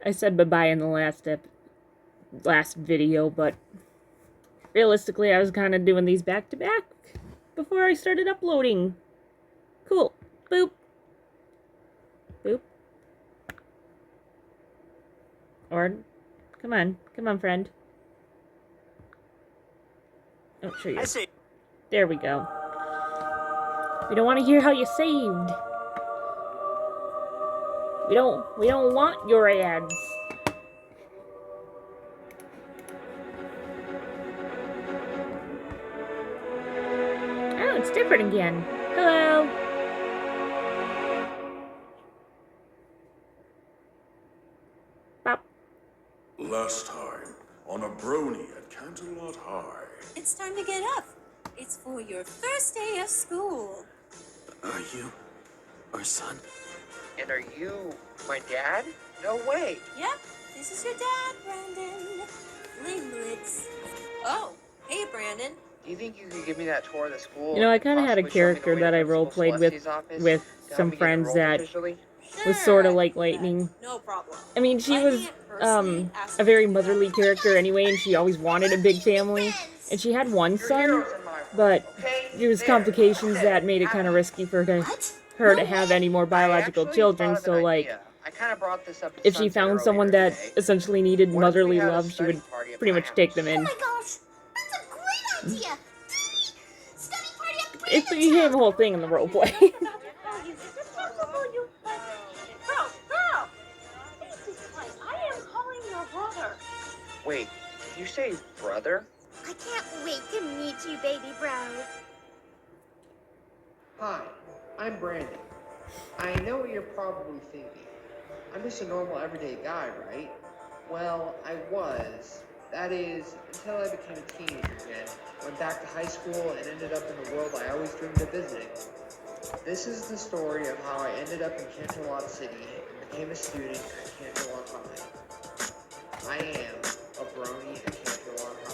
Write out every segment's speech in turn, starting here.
I said bye-bye in the last video, but realistically, I was kind of doing these back-to-back before I started uploading. Cool. Boop. Boop. Or, come on, friend. Oh, sure you. There we go. We don't want to hear how you saved. We don't want your ads. Oh, it's different again. Hello. Bop. Last time on a brony at Canterlot High. It's time to get up. It's for your first day of school. Are you our son? And are you my dad? No way. Yep, this is your dad, Brandon. Flinglets. Oh, hey, Brandon. Do you think you could give me that tour of the school? You know, I kind of had a Possibly show me the character way that I Principal role-played Celeste's office with to help some me get friends enrolled that officially? was sort of Sure, like I can do that. Lightning. No problem. I mean, she I was can't personally ask a you very to do that. motherly character anyway, and she always wanted a big family. And she had one You're son, heroes in my world, but okay? there was There. complications That's that made it kind of risky for her to have any more I biological actually children. thought of So, an like, idea. I kind of brought this up to if she Sunset found someone earlier that today. essentially needed What if we motherly had a love, she study would party at pretty my much take them house? in. Oh my gosh, that's a great idea. Daddy, study party at It Brandon's became house. a whole thing in the roleplay. Wait, you say brother? I can't wait to meet you, baby bro. Hi, I'm Brandon. I know what you're probably thinking. I'm just a normal everyday guy, right? Well, I was. That is, until I became a teenager again, went back to high school, and ended up in the world I always dreamed of visiting. This is the story of how I ended up in Canterlot City and became a student at Canterlot High. I am a brony at Canterlot High.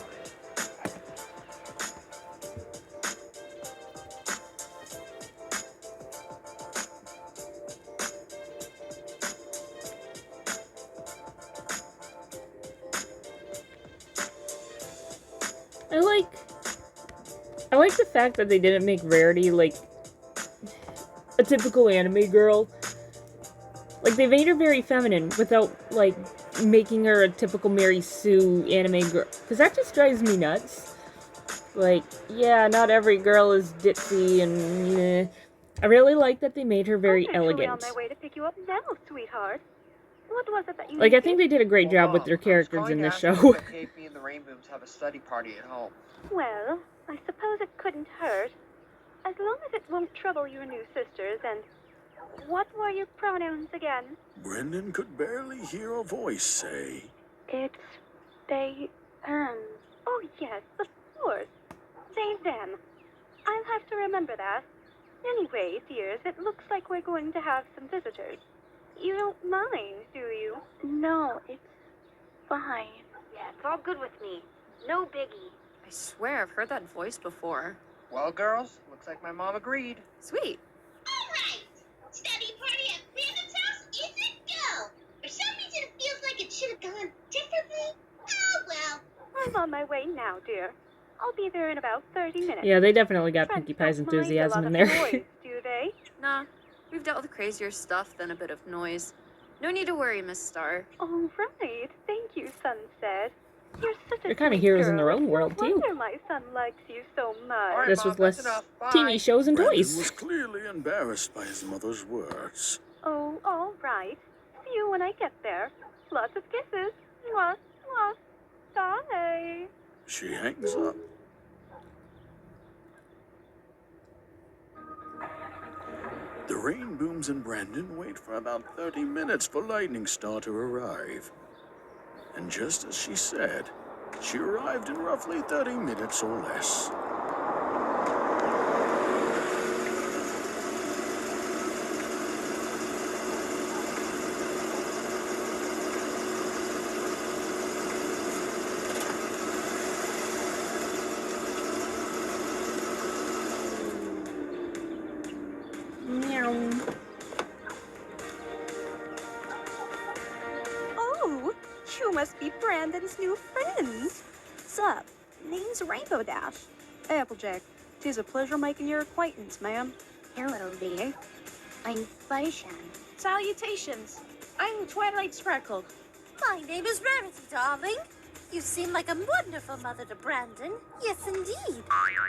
I like the fact that they didn't make Rarity like a typical anime girl. Like, they made her very feminine without, like, making her a typical Mary Sue anime girl. Because that just drives me nuts. Like, yeah, not every girl is ditzy and meh. I really like that they made her very elegant. On my way to pick you up now, sweetheart. What was it that you Like, I needed? think they did a great job with their characters in this show. Okay, me and the Rainbooms have a study party at home. Well, I suppose it couldn't hurt. As long as it won't trouble your new sisters, and what were your pronouns again? Brendan could barely hear a voice say. It's they, Oh, yes, of course. They, them. I'll have to remember that. Anyway, dears, it looks like we're going to have some visitors. You don't mind, do you? No, it's fine. Yeah, it's all good with me. No biggie. I swear I've heard that voice before. Well, girls, looks like my mom agreed. Sweet. Alright, study party at Brandon's house is a go. For some reason it feels like it should have gone differently. Oh well. I'm on my way now, dear. I'll be there in about 30 minutes. Yeah, they definitely got Friends Pinkie Pie's don't mind a enthusiasm lot in of there. noise, do they? Nah, we've dealt with crazier stuff than a bit of noise. No need to worry, Miss Star. All right. Thank you, Sunset. You're such a They're kind of sweet heroes in girl. their own world, No too. wonder my son likes you so much. All right, This Mom, was less that's enough. Bye. TV shows and Brendan toys. was clearly embarrassed by his mother's words. Oh, all right. See you when I get there. Lots of kisses. Mwah, mwah. Bye. She hangs up. The Rainbooms and Brandon wait for about 30 minutes for Lightning Star to arrive. And just as she said, she arrived in roughly 30 minutes or less. Meow. You must be Brandon's new friend. Sup? Name's Rainbow Dash. Applejack. 'Tis a pleasure making your acquaintance, ma'am. Hello there. I'm Fluttershy. Salutations. I'm Twilight Sparkle. My name is Rarity, darling. You seem like a wonderful mother to Brandon. Yes, indeed. Hiya!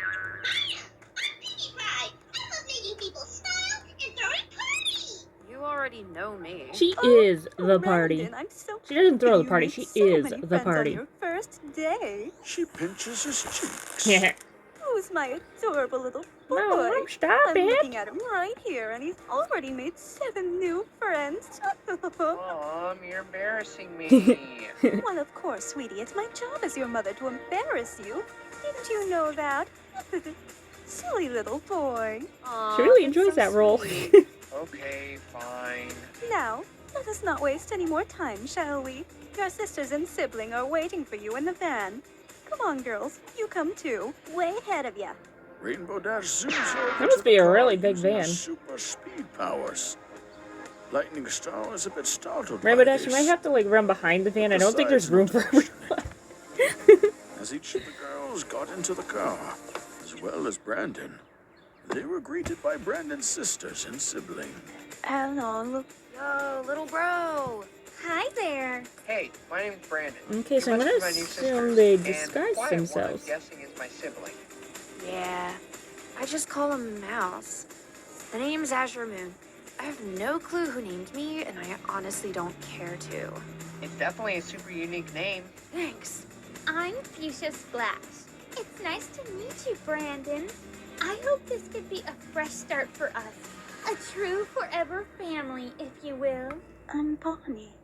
I'm Pinkie Pie. I love making people smile and throwing parties. You already know me. She is the party. Brandon, I'm so She doesn't throw the you party, made she so is many the friends party. On your first day. She pinches his cheeks. Yeah. Who's my adorable little boy? No, stop I'm it. looking at him right here, and he's already made 7 new friends. Mom, you're embarrassing me. Well, of course, sweetie. It's my job as your mother to embarrass you. Didn't you know that? Silly little boy. Aw, She really that's enjoys so that role. sweet. Okay, fine. Now, let us not waste any more time, shall we? Your sisters and sibling are waiting for you in the van. Come on, girls. You come too. Way ahead of you. Rainbow Dash zooms over That must to be the a car really big using her van. super speed powers. Lightning Star was a bit startled Rainbow by Dash, you this. might have to like run behind the van. I don't think there's room for everyone. As each of the girls got into the car, as well as Brandon, they were greeted by Brandon's sisters and sibling. Hello, look. Yo, little bro. Hi there. Hey, my name's Brandon. Okay, so I'm You gonna must be my new assume sisters, they and disguise quiet one, I'm themselves. guessing is my sibling. Yeah. I just call him Mouse. The name's Azure Moon. I have no clue who named me, and I honestly don't care to. It's definitely a super unique name. Thanks. I'm Fuchsia Splash. It's nice to meet you, Brandon. I hope this could be a fresh start for us. A true forever family, if you will. I'm Bonnie.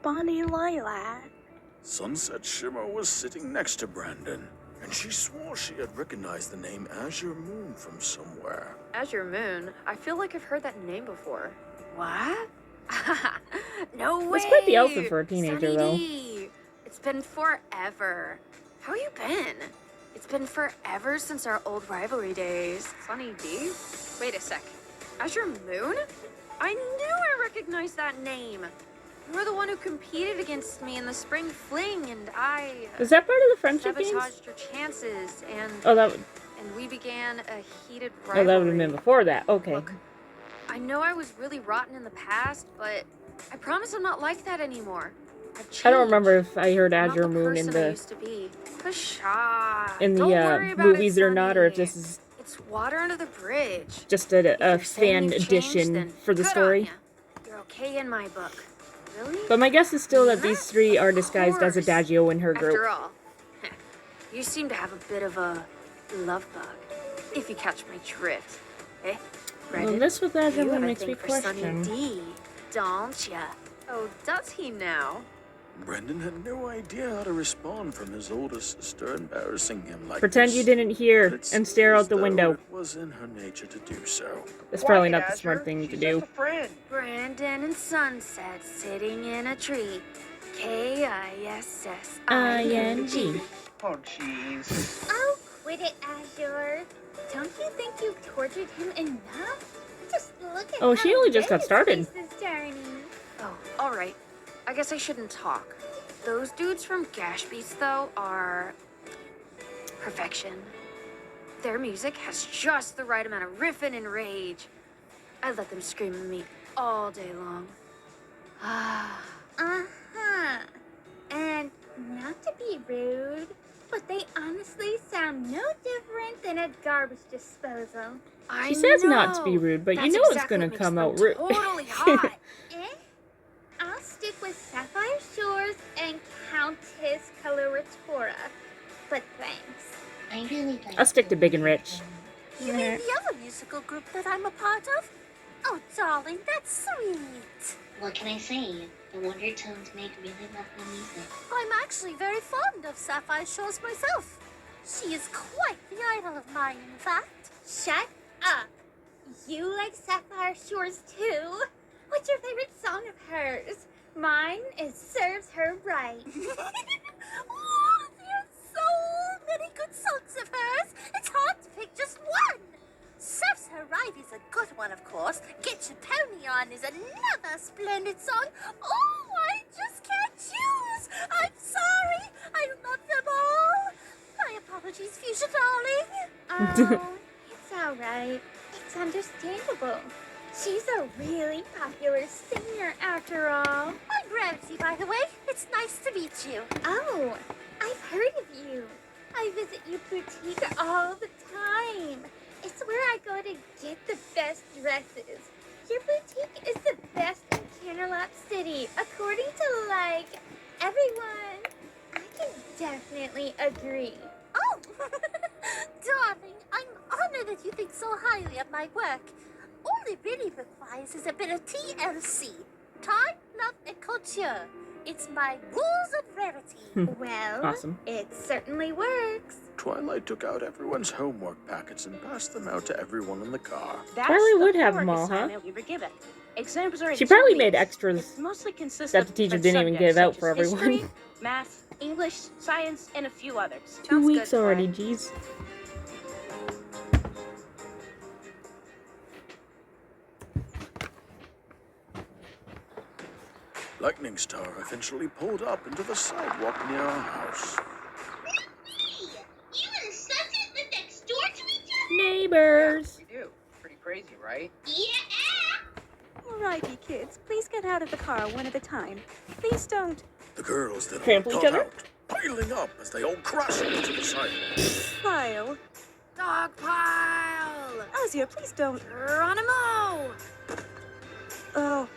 Bonnie Lilac. Sunset Shimmer was sitting next to Brandon, and she swore she had recognized the name Azure Moon from somewhere. Azure Moon? I feel like I've heard that name before. What? No way! That's quite the outfit for a teenager, Sunny though. D. It's been forever. How you been? It's been forever since our old rivalry days. Sunny D? Wait a sec. Azure Moon? I knew I recognized that name. You were the one who competed against me in the spring fling, and I Is that part of the friendship games? sabotaged your chances, and Oh, that would. and we began a heated Oh, rivalry. that would have been before that. Okay. Look, I know I was really rotten in the past, but I promise I'm not like that anymore. I've changed. I don't remember if I heard I'm not Azure the Moon in person I the used to be. Pshaw. in Don't the worry about movies it, or not, or if Sonny. this is It's water under the bridge. just If a you're saying fan you've edition changed, then for the good on story. ya. You're okay in my book. Really? But my guess is still that these Yes, three are of disguised as course. Adagio in her group. After all, you seem to have a bit of a love bug, if you catch my drift. Eh? Well, Brandon, this with Azure you Moon have a makes me thing for Sunny question. D, don't ya? Oh, does he now? Brandon had no idea how to respond from his older sister embarrassing him like Pretend this. you didn't hear But it and stare seems out the though window. It was in her nature to do so. That's probably Quiet, not the smart Azure. thing to She's do. just a friend. Brandon and Sunset sitting in a tree. Kissing. ING. Oh, jeez. Oh, quit it, Azure. Don't you think you've tortured him enough? Just look at Oh, how she only just red got started. his face is turning. Oh, alright. I guess I shouldn't talk. Those dudes from Gash Beats, though, are perfection. Their music has just the right amount of riffing and rage. I let them scream at me all day long. Ah. Uh-huh. And not to be rude, but they honestly sound no different than a garbage disposal. I She says not to be know. rude, but you That's know it's exactly gonna what makes come them out rude. Totally hot. Eh? I'll stick with Sapphire Shores and Countess Coloratura. But thanks. I really like I'll stick to Big and Rich. You mean the other musical group that I'm a part of? Oh, darling, that's sweet. What can I say? The Wonder Tones make really lovely music. I'm actually very fond of Sapphire Shores myself. She is quite the idol of mine, in fact. Shut up. You like Sapphire Shores too? What's your favorite song of hers? Mine is Serves Her Right. Oh, there's so many good songs of hers. It's hard to pick just one. Serves Her Right is a good one, of course. Get Your Pony On is another splendid song. Oh, I just can't choose. Oh, it's alright. It's understandable. She's a really popular singer after all. I'm Ramsey, by the way. It's nice to meet you. Oh, I've heard of you. I visit your boutique all the time. It's where I go to get the best dresses. Your boutique is the best in Canterlot City, according to, like, everyone. I can definitely agree. Oh, darling, I'm honored that you think so highly of my work. All it really requires is a bit of TLC. Time, love, and culture. It's my rules of rarity. Well, Awesome. it certainly works. Twilight took out everyone's homework packets and passed them out to everyone in the car. Twilight would have them all, huh? We were given. Exams are in She 2 probably weeks. made extras It's mostly consists that of the teacher different didn't even subjects give out such for as everyone. history, math, English, science, and a few others. 2 Sounds weeks good, already, Fred. jeez. Lightning Star eventually pulled up into the sidewalk near our house. You and Sunset live next door to each other? Neighbors. We do. Pretty crazy, right? Yeah. Alrighty, kids. Please get out of the car one at a time. Please don't. The girls then all Trample each got other? out, piling up as they all crashed into the sidewalk. Kyle. Dog pile! Ozia, please don't. Geronimo! Oh,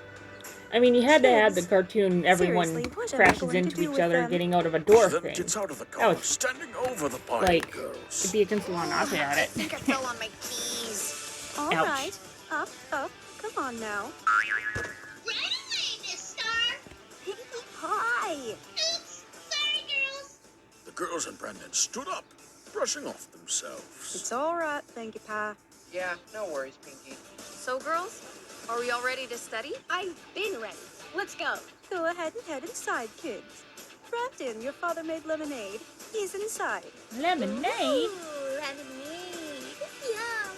I mean, you had to have the cartoon everyone Seriously, what am I crashes going to into do each with other them? getting out of a door Then thing. gets out of the That car, was, standing over the pile like, of girls. it'd be against the law not to at I it. think I fell on my keys. all Ouch. right. Up, up. Come on now. Right away, Miss Star. Pinkie Pie. Oops. Sorry, girls. The girls and Brandon stood up, brushing off themselves. It's all right, Pinkie Pie. Yeah, no worries, Pinky. So, girls, are we all ready to study? I've been ready. Let's go. Go ahead and head inside, kids. Brandon, your father made lemonade. He's inside. Lemonade? Ooh, lemonade. Yum.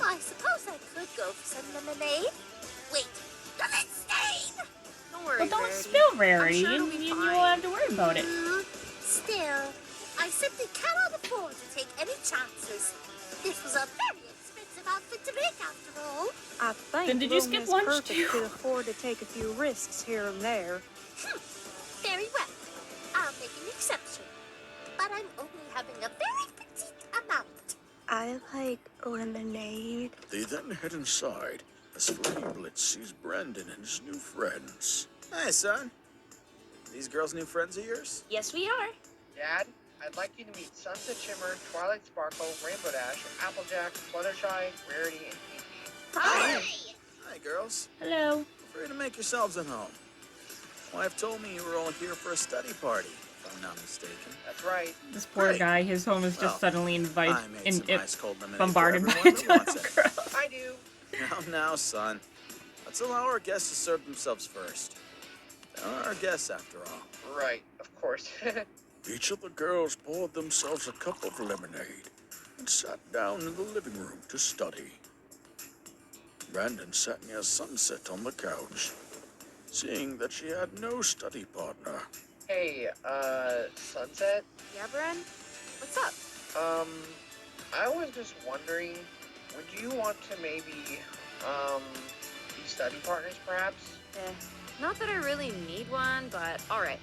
I suppose I could go for some lemonade. Wait, does it stain? Don't worry, Well, don't Rarity. spill Rarity, I'm sure it'll and be you fine. won't have to worry about it. Still, I simply cannot afford to take any chances. This was a very expensive outfit to make, after all. I think Then did you room skip is lunch, perfect too? to afford to take a few risks here and there. Very well. I'll make an exception. But I'm only having a very petite amount. I like lemonade. They then head inside as Flame Blitz sees Brandon and his new friends. Hey, son. These girls new friends of yours? Yes, we are. Dad, I'd like you to meet Sunset Shimmer, Twilight Sparkle, Rainbow Dash, Applejack, Fluttershy, Rarity, and Pinky. Hi! Hi, girls. Hello. Feel free to make yourselves at home. Wife told me you were all here for a study party, if I'm not mistaken. That's right. This poor Great. guy, his home is just Well, suddenly invited I made some ice cold lemonade bombarded for by everyone that wants it. girls. I do. Now, son. Let's allow our guests to serve themselves first. They're our guests, after all. Right, of course. Each of the girls poured themselves a cup of lemonade and sat down in the living room to study. Brandon sat near Sunset on the couch, seeing that she had no study partner. Hey, Sunset? Yeah, Bren? What's up? I was just wondering, would you want to maybe, be study partners, perhaps? Not that I really need one, but alright.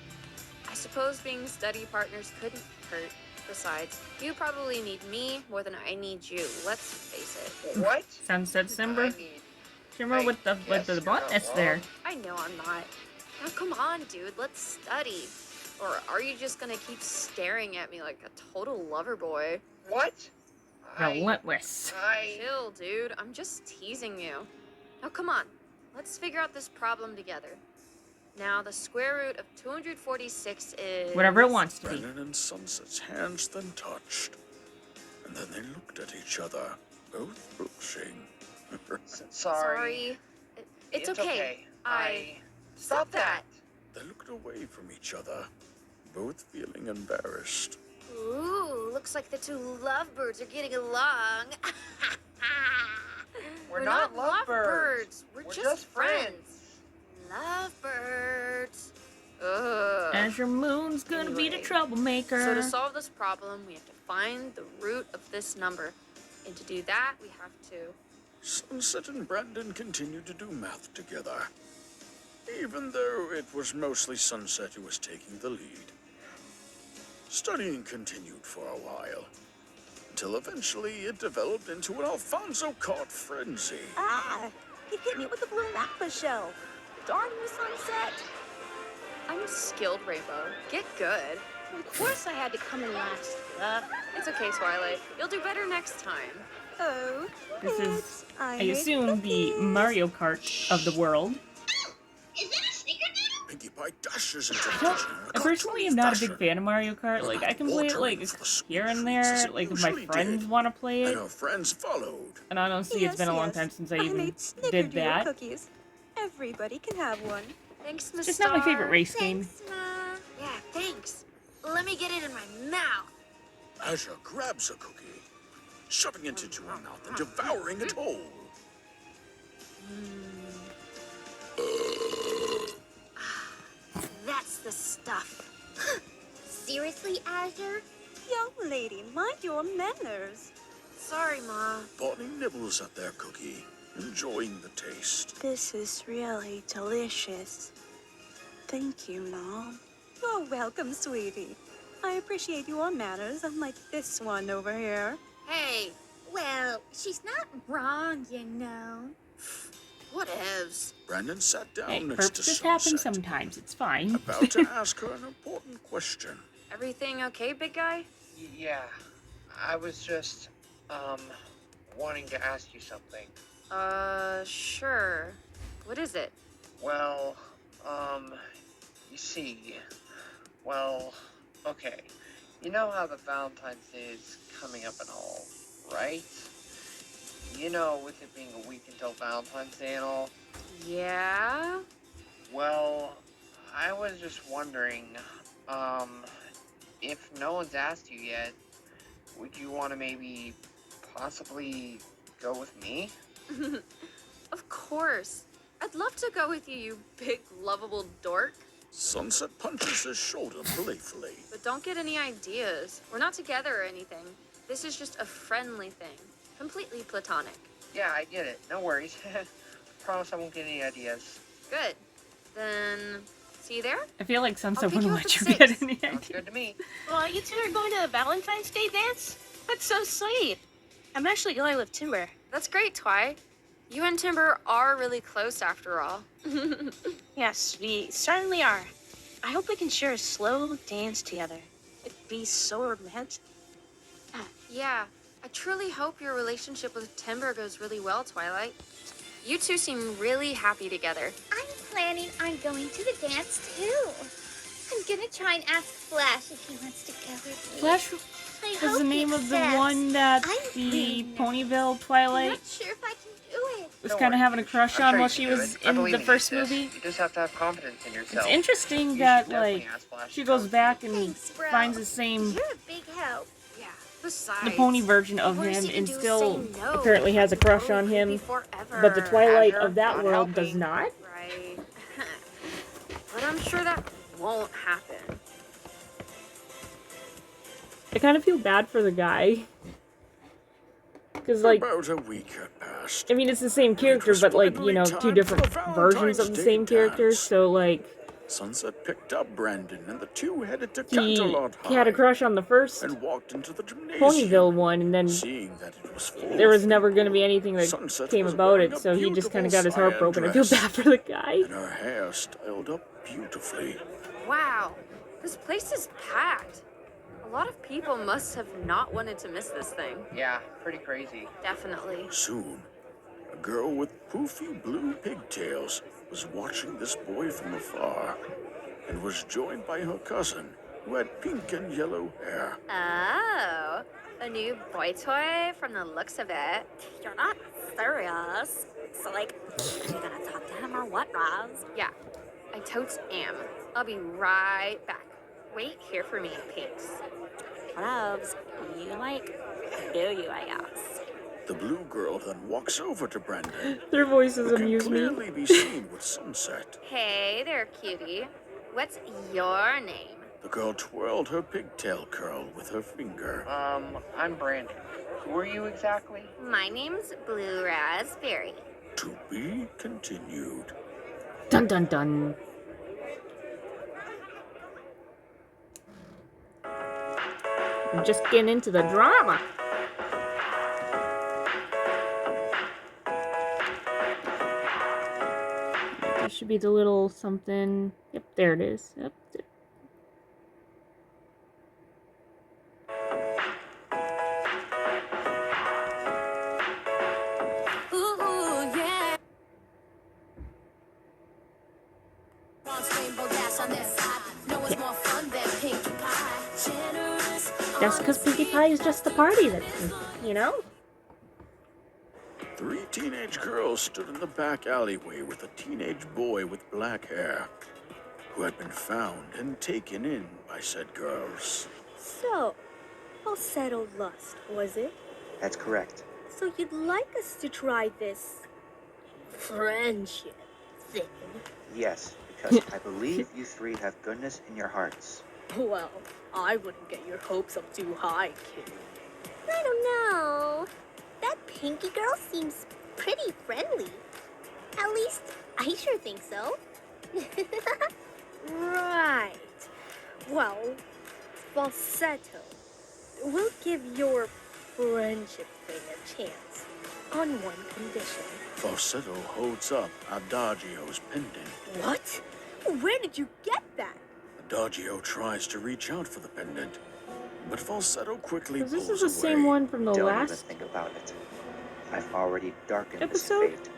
I suppose being study partners couldn't hurt. Besides, you probably need me more than I need you. Let's face it. What? Sunset Simber. I need... Shimmer with the Yes, you're bluntness not there. wrong. I know I'm not. Now come on, dude. Let's study. Or are you just gonna keep staring at me like a total lover boy? What? Relentless. Chill, dude. I'm just teasing you. Now come on. Let's figure out this problem together. Now, the square root of 246 is... Whatever it wants to be. Brandon and Sunset's hands then touched, and then they looked at each other, both blushing. Sorry. It's okay. Stop that! They looked away from each other, both feeling embarrassed. Ooh, looks like the two lovebirds are getting along. We're not lovebirds. We're We're just just friends. Lovebirds. Ugh. Azure Moon's gonna be the Anyway, troublemaker. So to solve this problem, we have to find the root of this number. And to do that, we have to... Sunset and Brandon continued to do math together, even though it was mostly Sunset who was taking the lead. Studying continued for a while, until eventually it developed into an Alfonso caught frenzy. Ah! He hit me with a blue nappa shell. Darn you, Sunset. I'm skilled, Rainbow. Get good. Of course I had to come in last. It's okay, Twilight. You'll do better next time. Oh, This is, I assume, the Mario Kart of the world. Pinkie Pie dashes into the I don't. kitchen in a I personally am cartoony not a fashion. big fan of Mario Kart. Like, I can play it like here and there, like if my friends want to play And it. her friends followed. And honestly, it's been a long time since I even made did snickerdoodle that. cookies. Everybody can have one. Thanks, It's Miss just not my favorite race game. Yeah, thanks. Let me get it in my mouth. Azure grabs a cookie, shoving it into her mouth and devouring it whole. That's the stuff. Seriously, Azure? Young lady, mind your manners. Sorry, Ma. Bonnie nibbles at their cookie, enjoying the taste. This is really delicious. Thank you, Mom. You're welcome, sweetie. I appreciate your manners, unlike this one over here. Hey, Well, she's not wrong, you know. whatevs. Brandon sat down Hey, next to purposes happen Sunset, sometimes. It's fine. about to ask her an important question. Everything okay, big guy? Yeah, I was just, wanting to ask you something. Sure. What is it? Well, you see, well, okay. You know how the Valentine's Day is coming up and all, right? You know, with it being a week until Valentine's Day and all. Yeah? Well, I was just wondering, if no one's asked you yet, would you want to maybe possibly go with me? Of course. I'd love to go with you, you big, lovable dork. Sunset punches his shoulder playfully. But don't get any ideas. We're not together or anything. This is just a friendly thing. Completely platonic. Yeah, I get it. No worries. Promise I won't get any ideas. Good. Then, see you there? I feel like Sunset I'll pick wouldn't you up let at you 6. get any Sounds idea. good to me. Well, you two are going to a Valentine's Day dance? That's so sweet. I'm actually going with Timber. That's great, Twi. You and Timber are really close after all. Yes, we certainly are. I hope we can share a slow dance together. It'd be so romantic. Yeah, I truly hope your relationship with Timber goes really well, Twilight. You two seem really happy together. I'm planning on going to the dance too. I'm gonna try and ask Flash if he wants to go with me. Flash I was hope the he name of the accepts. one that I'm the really Ponyville I'm Twilight not sure if I can do it. was Don't kind of worry. having a crush I'm on sure while you she can do was it. I in believe the in you, first sis. movie. You just have to have confidence in yourself. It's interesting You that, should definitely like, ask Flash she to goes come. back and Thanks, bro. finds the same, You're a big help. Yeah, besides... the pony version of the worst him, you can and do is still say no. apparently has a crush on him, Creepy forever. but the Twilight Azure, of that not world does helping. not. Right. But I'm sure that won't happen. I kind of feel bad for the guy. Because, like, About a week had passed. I mean, it's the same character, was but, like, you finally know, time two for different the versions of Valentine's the Day same character, dance. so, like, Sunset picked up Brandon, and the two headed to he Canterlot High had a crush on the first and walked into the gymnasium. Ponyville one, and then Seeing that it was full there was of never going to be anything that Sunset came was about wearing it, a so he just kind of beautiful got his heart cyan broken. I feel dress, bad for the guy. and her hair styled up beautifully. Wow, this place is packed. A lot of people must have not wanted to miss this thing. Yeah, pretty crazy. Definitely. Soon, a girl with poofy blue pigtails was watching this boy from afar and was joined by her cousin, who had pink and yellow hair. Oh, a new boy toy from the looks of it. You're not serious. So, like, are you gonna talk to him or what, Roz? Yeah, I totes am. I'll be right back. Wait here for me, Pinks. Whatevs. You like, do you, I guess. The blue girl then walks over to Brandon, Their voices who can amuse me. clearly be seen with Sunset. Hey there, cutie. What's your name? The girl twirled her pigtail curl with her finger. I'm Brandon. Who are you exactly? My name's Blue Raspberry. To be continued. Dun dun dun. I'm just getting into the drama. There should be the little something. Yep, there it is. Yep. Ooh, yeah. Rainbow dash on this side. No one's more fun than Pinkie Pie. Generous. That's because Pinkie Pie is just the party that, you know? 3 teenage girls stood in the back alleyway with a teenage boy with black hair, who had been found and taken in by said girls. So, falsetto lust, was it? That's correct. So you'd like us to try this friendship thing? Yes, because I believe you 3 have goodness in your hearts. Well, I wouldn't get your hopes up too high, kid. I don't know. That Pinky girl seems pretty friendly. At least, I sure think so. Right. Well, falsetto, we'll give your friendship thing a chance. On one condition. Falsetto holds up Adagio's pendant. What? Where did you get that? Adagio tries to reach out for the pendant, but Falsetto quickly This pulls is the away. same one from the Don't last even think about it. I've already darkened episode? this fate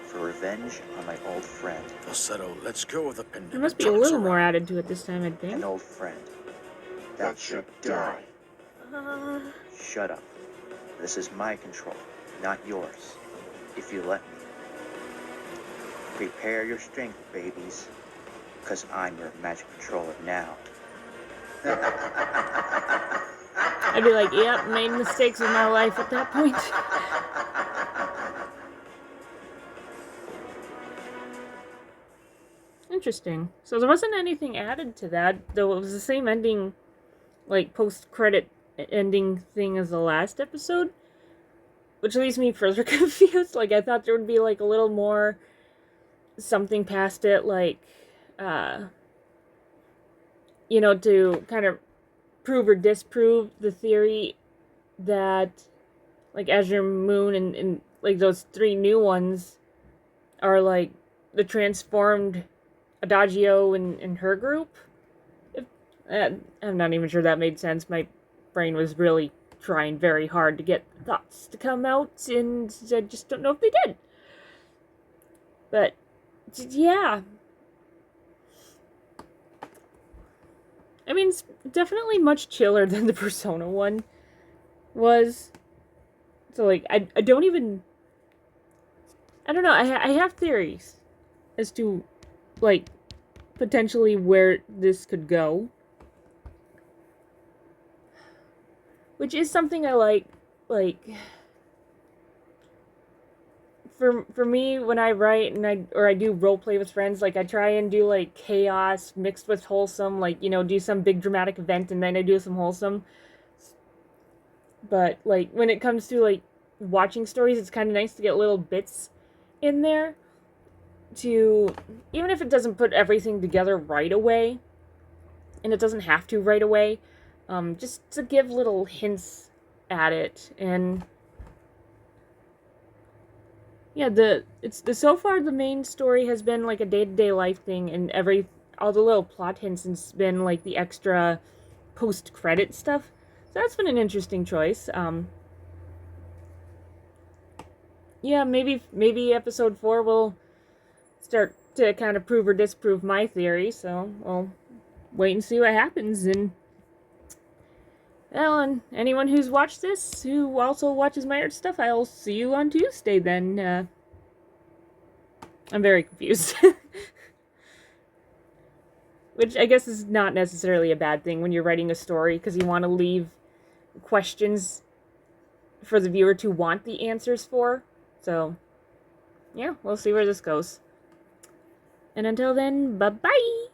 for revenge on my old friend. Falsetto lets go of the pendant. There must be a and turns little more around. added to it this time, I think. An old friend. That should die. Shut up. This is my control, not yours. If you let me. Prepare your strength, babies. Because I'm your magic controller now. I'd be like, yep, made mistakes in my life at that point. Interesting. So there wasn't anything added to that, though it was the same ending, like, post-credit ending thing as the last episode. Which leaves me further confused. Like, I thought there would be, like, a little more something past it, like, you know, to kind of prove or disprove the theory that, like, Azure Moon and like, those 3 new ones are, like, the transformed Adagio and her group. I'm not even sure that made sense. My brain was really trying very hard to get thoughts to come out, and I just don't know if they did. But, yeah. I mean, it's definitely much chiller than the Persona one was. So, like, I don't even... I don't know, I have theories as to, like, potentially where this could go. Which is something I like, for me, when I write and I do roleplay with friends, like, I try and do, like, chaos mixed with wholesome, like, you know, do some big dramatic event and then I do some wholesome. But, like, when it comes to, like, watching stories, it's kind of nice to get little bits in there to, even if it doesn't put everything together right away, and it doesn't have to right away, just to give little hints at it. And yeah, so far the main story has been like a day-to-day life thing, and all the little plot hints has been like the extra post-credit stuff. So that's been an interesting choice. Yeah, maybe episode 4 will start to kind of prove or disprove my theory, so we'll wait and see what happens. And well, and anyone who's watched this, who also watches my art stuff, I'll see you on Tuesday then. I'm very confused. Which I guess is not necessarily a bad thing when you're writing a story, because you want to leave questions for the viewer to want the answers for. So, yeah, we'll see where this goes. And until then, bye-bye!